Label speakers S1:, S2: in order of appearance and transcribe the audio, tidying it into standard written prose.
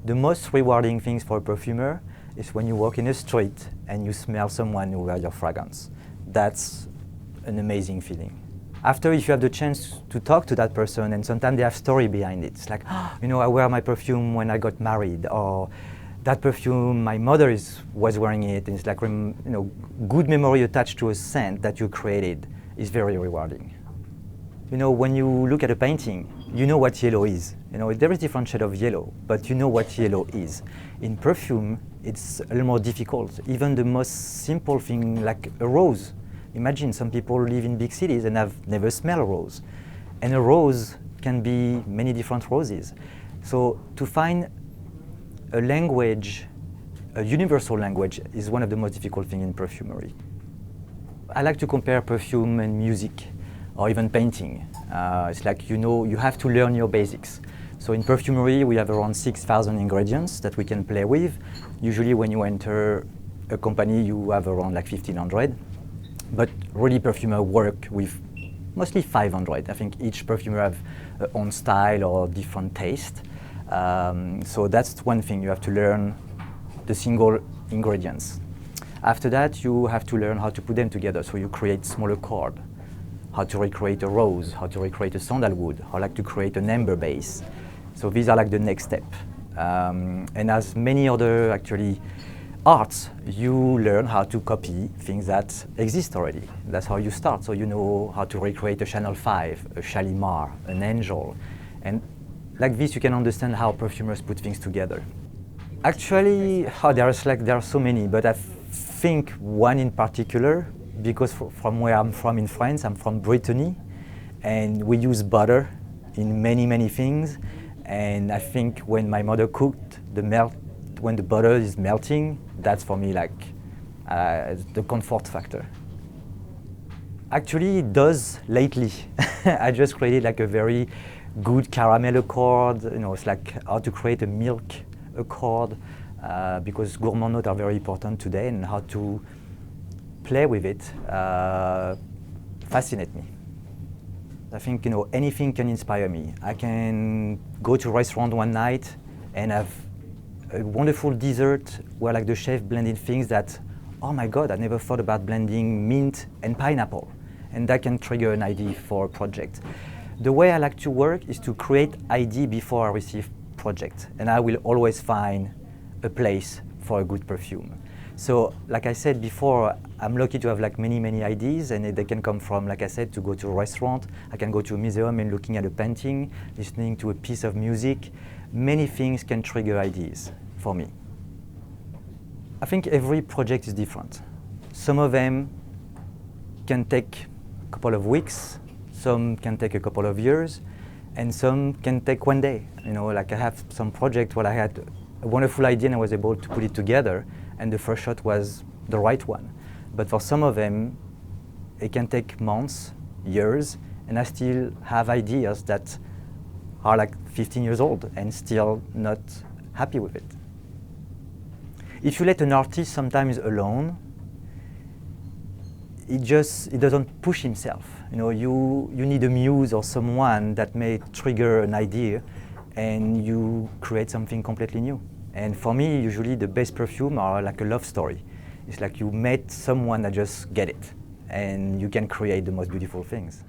S1: The most rewarding things for a perfumer is when you walk in a street and you smell someone who wears your fragrance. That's an amazing feeling. After, if you have the chance to talk to that person, and sometimes they have story behind it. It's like, oh, you know, I wear my perfume when I got married, or that perfume, my mother was wearing it, and it's like, you know, good memory attached to a scent that you created is very rewarding. You know, when you look at a painting, you know what yellow is. You know, there is different shade of yellow, but you know what yellow is. In perfume, it's a little more difficult. Even the most simple thing like a rose. Imagine some people live in big cities and have never smelled a rose. And a rose can be many different roses. So to find a language, a universal language, is one of the most difficult things in perfumery. I like to compare perfume and music, or even painting. It's like, you know, you have to learn your basics. So in perfumery, we have around 6,000 ingredients that we can play with. Usually when you enter a company, you have around like 1,500. But really perfumer work with mostly 500. I think each perfumer have their own style or different taste. So that's one thing, you have to learn the single ingredients. After that, you have to learn how to put them together. So you create smaller chords, how to recreate a rose, how to recreate a sandalwood, how like to create an amber base. So these are like the next step. And as many other actually arts, you learn how to copy things that exist already. That's how you start. So you know how to recreate a Chanel 5, a Shalimar, an Angel. And like this, you can understand how perfumers put things together. Actually, there are so many, but I think one in particular, because from where I'm from in France, I'm from Brittany, and we use butter in many, many things. And I think when my mother cooked, when the butter is melting, that's for me like the comfort factor. Actually, it does lately. I just created like a very good caramel accord. You know, it's like how to create a milk accord, because gourmand notes are very important today, and how to play with it fascinates me. I think, you know, anything can inspire me. I can go to a restaurant one night and have a wonderful dessert where like the chef blended things that, oh my God, I never thought about blending mint and pineapple. And that can trigger an idea for a project. The way I like to work is to create idea before I receive project. And I will always find a place for a good perfume. So like I said before, I'm lucky to have like many, many ideas, and they can come from, like I said, to go to a restaurant. I can go to a museum and looking at a painting, listening to a piece of music. Many things can trigger ideas for me. I think every project is different. Some of them can take a couple of weeks, some can take a couple of years, and some can take one day. You know, like I have some project where I had a wonderful idea and I was able to put it together, and the first shot was the right one. But for some of them, it can take months, years, and I still have ideas that are like 15 years old and still not happy with it. If you let an artist sometimes alone, it doesn't push himself. You know, you need a muse or someone that may trigger an idea and you create something completely new. And for me, usually the best perfume are like a love story. It's like you met someone that just get it and you can create the most beautiful things.